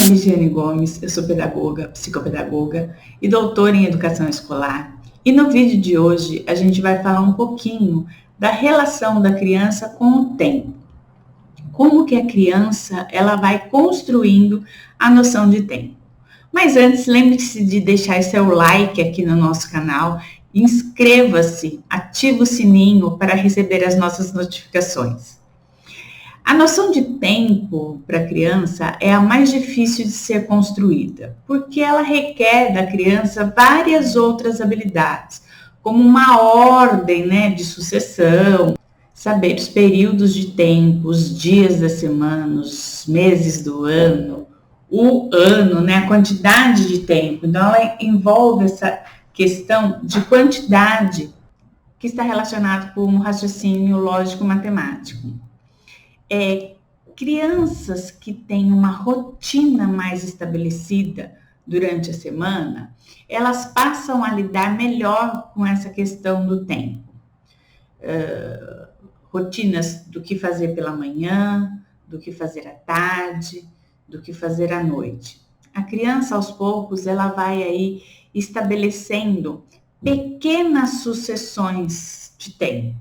Ligiane Gomes, eu sou pedagoga, psicopedagoga e doutora em educação escolar. E no vídeo de hoje a gente vai falar um pouquinho da relação da criança com o tempo. Como que a criança ela vai construindo a noção de tempo. Mas antes, lembre-se de deixar seu like aqui no nosso canal, inscreva-se, ative o sininho para receber as nossas notificações. A noção de tempo para a criança é a mais difícil de ser construída, porque ela requer da criança várias outras habilidades, como uma ordem, de sucessão, saber os períodos de tempo, os dias da semana, os meses do ano, o ano, a quantidade de tempo. Então, ela envolve essa questão de quantidade que está relacionado com o raciocínio lógico-matemático. Crianças que têm uma rotina mais estabelecida durante a semana, elas passam a lidar melhor com essa questão do tempo. Rotinas do que fazer pela manhã, do que fazer à tarde, do que fazer à noite. A criança, aos poucos, ela vai aí estabelecendo pequenas sucessões de tempo.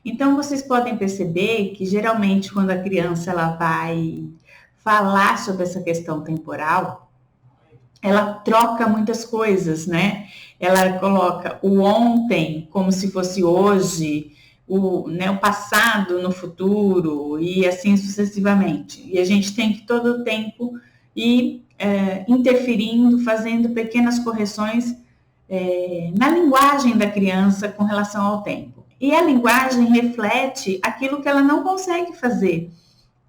Então, vocês podem perceber que, geralmente, quando a criança ela vai falar sobre essa questão temporal, ela troca muitas coisas, Ela coloca o ontem como se fosse hoje, o passado no futuro e assim sucessivamente. E a gente tem que todo o tempo ir interferindo, fazendo pequenas correções na linguagem da criança com relação ao tempo. E a linguagem reflete aquilo que ela não consegue fazer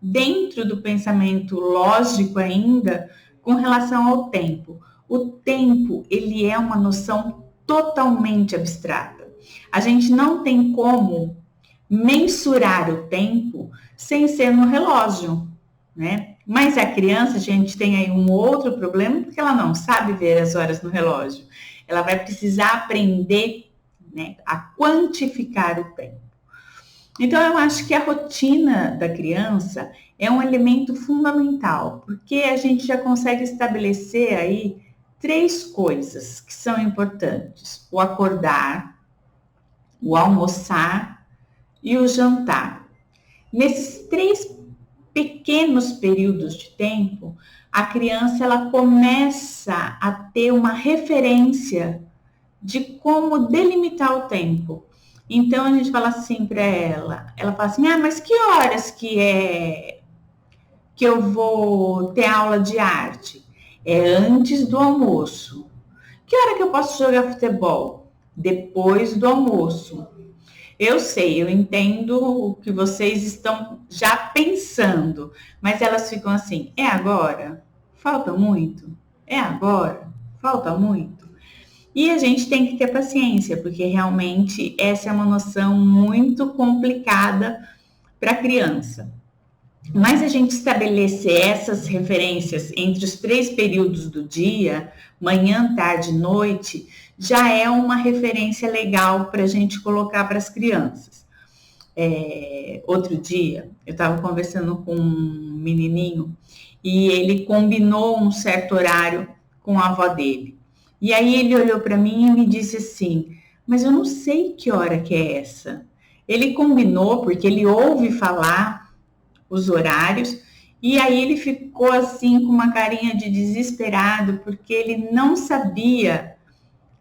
dentro do pensamento lógico ainda com relação ao tempo. O tempo, ele é uma noção totalmente abstrata. A gente não tem como mensurar o tempo sem ser no relógio, Mas a criança, a gente tem aí um outro problema, porque ela não sabe ver as horas no relógio. Ela vai precisar aprender a quantificar o tempo. Então, eu acho que a rotina da criança é um elemento fundamental, porque a gente já consegue estabelecer aí 3 coisas que são importantes: o acordar, o almoçar e o jantar. Nesses 3 pequenos períodos de tempo, a criança ela começa a ter uma referência de como delimitar o tempo. Então, a gente fala assim para ela fala assim, mas que horas que eu vou ter aula de arte? É antes do almoço. Que hora que eu posso jogar futebol? Depois do almoço. Eu sei, eu entendo o que vocês estão já pensando, mas elas ficam assim, é agora? Falta muito? É agora? Falta muito? E a gente tem que ter paciência, porque realmente essa é uma noção muito complicada para a criança. Mas a gente estabelecer essas referências entre os 3 períodos do dia, manhã, tarde e noite, já é uma referência legal para a gente colocar para as crianças. Outro dia, eu estava conversando com um menininho e ele combinou um certo horário com a avó dele. E aí ele olhou para mim e me disse assim, mas eu não sei que hora que é essa. Ele combinou porque ele ouve falar os horários e aí ele ficou assim com uma carinha de desesperado porque ele não sabia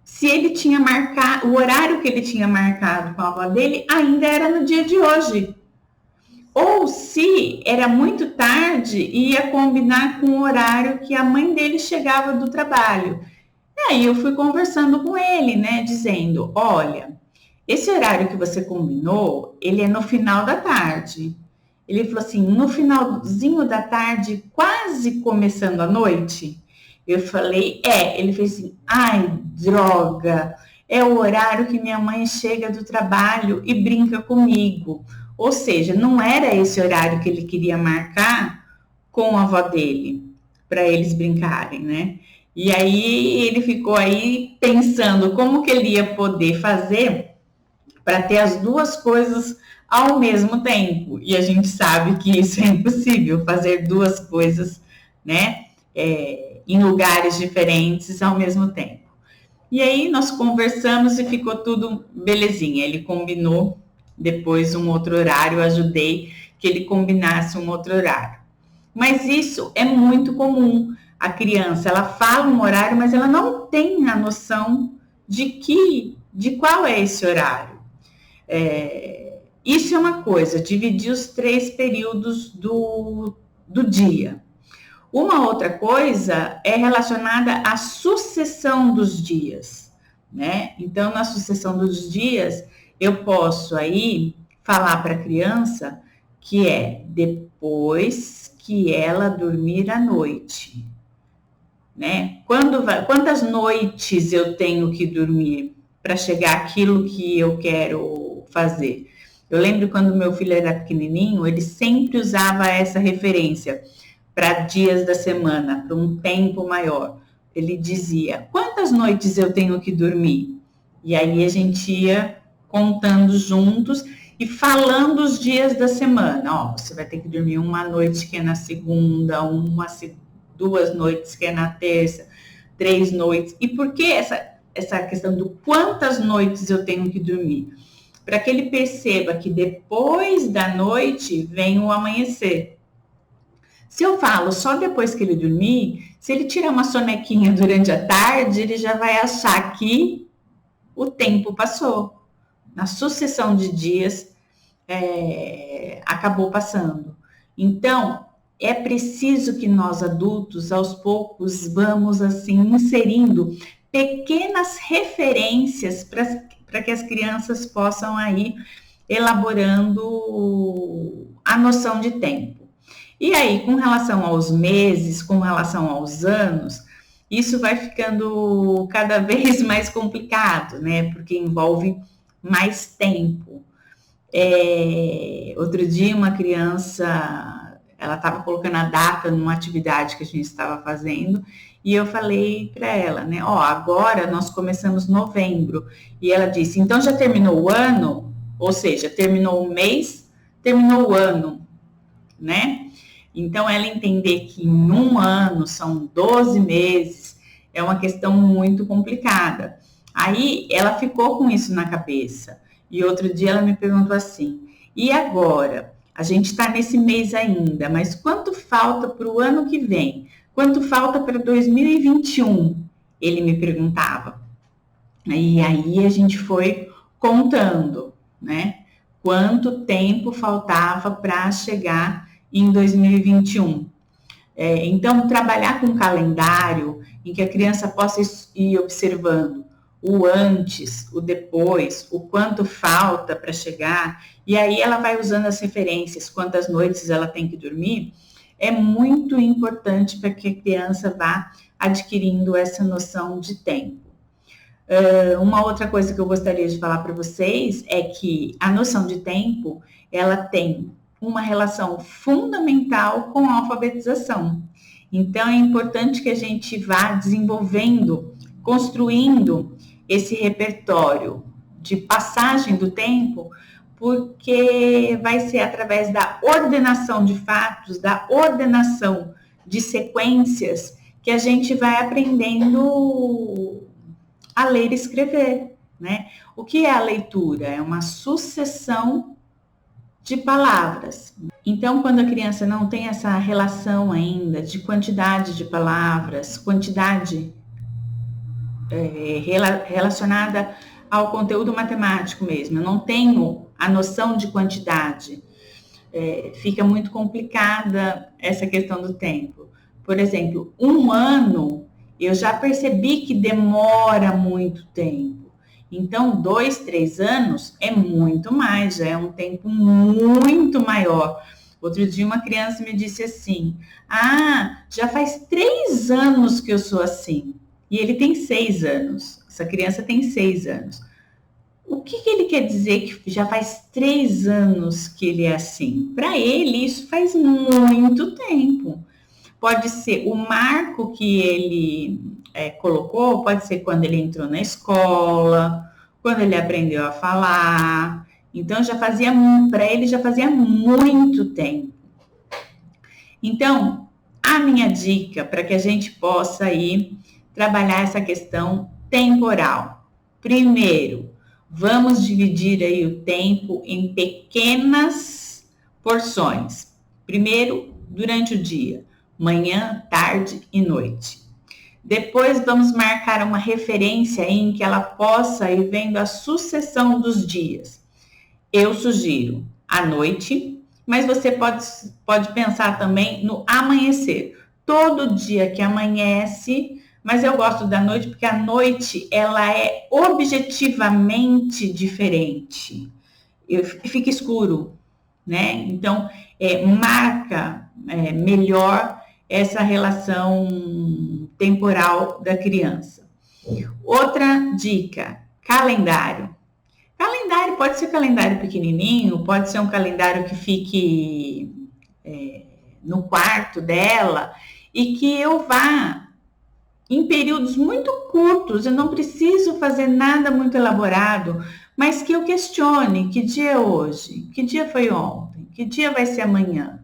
se ele tinha marcado, o horário que ele tinha marcado com a avó dele ainda era no dia de hoje. Ou se era muito tarde e ia combinar com o horário que a mãe dele chegava do trabalho. E aí eu fui conversando com ele, dizendo, olha, esse horário que você combinou, ele é no final da tarde. Ele falou assim, no finalzinho da tarde, quase começando a noite? Eu falei, Ele fez assim, ai, droga, é o horário que minha mãe chega do trabalho e brinca comigo. Ou seja, não era esse horário que ele queria marcar com a avó dele, para eles brincarem, E aí ele ficou aí pensando como que ele ia poder fazer para ter as 2 coisas ao mesmo tempo. E a gente sabe que isso é impossível, fazer 2 coisas, em lugares diferentes ao mesmo tempo. E aí nós conversamos e ficou tudo belezinha. Ele combinou depois um outro horário, eu ajudei que ele combinasse um outro horário. Mas isso é muito comum. A criança, ela fala um horário, mas ela não tem a noção de qual é esse horário. Isso é uma coisa, dividir os 3 períodos do dia. Uma outra coisa é relacionada à sucessão dos dias, né? Então, na sucessão dos dias, eu posso aí falar para a criança que é depois que ela dormir à noite, né? Quantas noites eu tenho que dormir para chegar àquilo que eu quero fazer? Eu lembro quando meu filho era pequenininho, ele sempre usava essa referência para dias da semana, para um tempo maior. Ele dizia, quantas noites eu tenho que dormir? E aí a gente ia contando juntos e falando os dias da semana. Você vai ter que dormir uma noite que é na segunda, 2 noites que é na terça, 3 noites. E por que essa questão do quantas noites eu tenho que dormir? Para que ele perceba que depois da noite vem o amanhecer. Se eu falo só depois que ele dormir, se ele tirar uma sonequinha durante a tarde, ele já vai achar que o tempo passou. Na sucessão de dias, acabou passando. Então, é preciso que nós adultos, aos poucos, vamos assim inserindo pequenas referências para que as crianças possam aí elaborando a noção de tempo. E aí, com relação aos meses, com relação aos anos, isso vai ficando cada vez mais complicado, né? Porque envolve mais tempo. Outro dia, uma criança, ela estava colocando a data numa atividade que a gente estava fazendo, e eu falei para ela, né? Agora nós começamos novembro. E ela disse, então já terminou o ano? Ou seja, terminou o mês, terminou o ano, né? Então, ela entender que em um ano são 12 meses é uma questão muito complicada. Aí, ela ficou com isso na cabeça. E outro dia ela me perguntou assim, e agora? A gente está nesse mês ainda, mas quanto falta para o ano que vem? Quanto falta para 2021? Ele me perguntava. E aí, a gente foi contando, né? Quanto tempo faltava para chegar em 2021. Então, trabalhar com um calendário em que a criança possa ir observando o antes, o depois, o quanto falta para chegar, e aí ela vai usando as referências, quantas noites ela tem que dormir, é muito importante para que a criança vá adquirindo essa noção de tempo. Uma outra coisa que eu gostaria de falar para vocês é que a noção de tempo, ela tem uma relação fundamental com a alfabetização. Então, é importante que a gente vá desenvolvendo, construindo esse repertório de passagem do tempo, porque vai ser através da ordenação de fatos, da ordenação de sequências, que a gente vai aprendendo a ler e escrever, né? O que é a leitura? É uma sucessão de palavras. Então, quando a criança não tem essa relação ainda de quantidade de palavras, quantidade relacionada ao conteúdo matemático mesmo, eu não tenho a noção de quantidade, fica muito complicada essa questão do tempo. Por exemplo, um ano, eu já percebi que demora muito tempo. Então, 2, 3 anos é muito mais, já é um tempo muito maior. Outro dia uma criança me disse assim, já faz 3 anos que eu sou assim. E ele tem 6 anos, essa criança tem 6 anos. O que ele quer dizer que já faz 3 anos que ele é assim? Para ele, isso faz muito tempo. Pode ser o marco que ele colocou, pode ser quando ele entrou na escola, quando ele aprendeu a falar. Então, para ele já fazia muito tempo. Então, a minha dica para que a gente possa aí trabalhar essa questão temporal. Primeiro, vamos dividir aí o tempo em pequenas porções. Primeiro, durante o dia, manhã, tarde e noite. Depois vamos marcar uma referência em que ela possa ir vendo a sucessão dos dias. Eu sugiro à noite, mas você pode pensar também no amanhecer. Todo dia que amanhece, mas eu gosto da noite porque a noite ela é objetivamente diferente. Fica escuro, né? Então, marca melhor essa relação temporal da criança. Outra dica, calendário. Calendário pode ser calendário pequenininho, pode ser um calendário que fique no quarto dela e que eu vá em períodos muito curtos, eu não preciso fazer nada muito elaborado, mas que eu questione que dia é hoje, que dia foi ontem, que dia vai ser amanhã,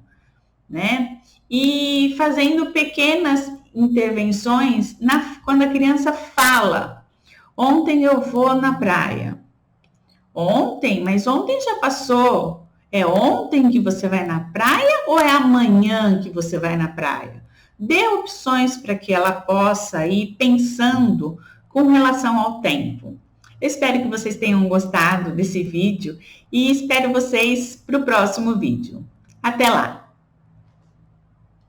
né? E fazendo pequenas intervenções quando a criança fala. Ontem eu vou na praia. Ontem? Mas ontem já passou. É ontem que você vai na praia ou é amanhã que você vai na praia? Dê opções para que ela possa ir pensando com relação ao tempo. Eu espero que vocês tenham gostado desse vídeo e espero vocês para o próximo vídeo. Até lá!